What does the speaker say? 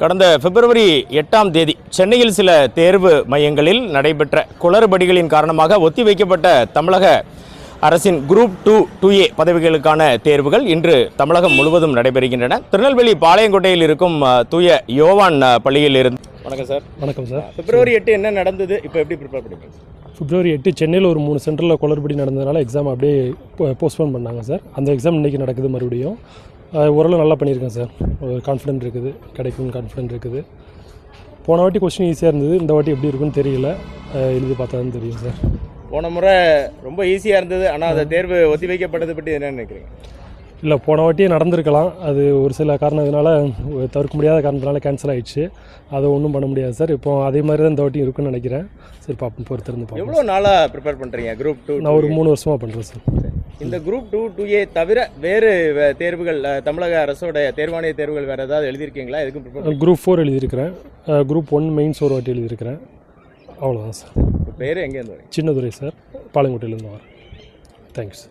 கடந்த பிப்ரவரி 8ஆம் தேதி சென்னையில் சில தேர்வு மையங்களில் நடைபெற்ற குளறுபடிகளின் காரணமாக ஒத்திவைக்கப்பட்ட தமிழக அரசின் குரூப் 2A பதவிகளுக்கான தேர்வுகள் இன்று தமிழகம் முழுவதும் நடைபெறுகின்றன. திருநெல்வேலி பாளையங்கோட்டையில் இருக்கும் தூய யோவான் பள்ளியில் இருந்து. வணக்கம் சார். வணக்கம் சார். பிப்ரவரி 8 என்ன நடந்தது, இப்போ எப்படி ப்ரிப்பேர் பண்ணுறீங்க? பிப்ரவரி 8 சென்னையில் ஒரு 3 சென்டரில் குளறுபடி நடந்ததுனால எக்ஸாம் அப்படியே போஸ்ட்போன் பண்ணாங்க சார். அந்த எக்ஸாம் இன்றைக்கி நடக்குது. மறுபடியும் ஓரளவு நல்லா பண்ணியிருக்கேன் சார். ஒரு கான்ஃபிடென்ட் இருக்குது, கிடைக்கும்னு கான்ஃபிடென்ட் இருக்குது. போன வாட்டி கொஸ்டின் ஈஸியாக இருந்தது, இந்த வாட்டி எப்படி இருக்குன்னு தெரியல, எழுதி பார்த்தா தான் தெரியும் சார். போன முறை ரொம்ப ஈஸியாக இருந்தது, ஆனால் அந்த தேர்வு ஒத்தி வைக்கப்பட்டது பற்றி என்ன நினைக்கிறீங்க? இல்லை, போன வாட்டியே நடந்திருக்கலாம், அது ஒரு சில காரணத்தினால, தவிர்க்க முடியாத காரணத்தினால கேன்சல் ஆகிடுச்சு. அதை ஒன்றும் பண்ண முடியாது சார். இப்போ அதே மாதிரி தான் இந்த வாட்டி இருக்குன்னு நினைக்கிறேன். சரி, பார்ப்போம், பொறுத்திருந்து பார்ப்போம். எவ்வளோ நாளாக ப்ரிப்பேர் பண்ணுறீங்க குரூப் 2? நான் ஒரு 3 வருஷமாக பண்ணுறேன் சார். இந்த குரூப் 2A தவிர வேறு தேர்வுகள், தமிழக அரசோட தேர்வாணைய தேர்வுகள் வேறு ஏதாவது எழுதியிருக்கீங்களா? எதுக்கும் ப்ரிப்பேர்? குரூப் 4 எழுதியிருக்கிறேன். குரூப் 1 மெயின்ஸ் ஒரு வாட்டி எழுதியிருக்கிறேன். அவ்வளோதான் சார். பேர் எங்கேருந்து வரீங்க? சின்னதுரை சார், பாளையங்கோட்டையிலேருந்து வரேன். தேங்க்ஸ்.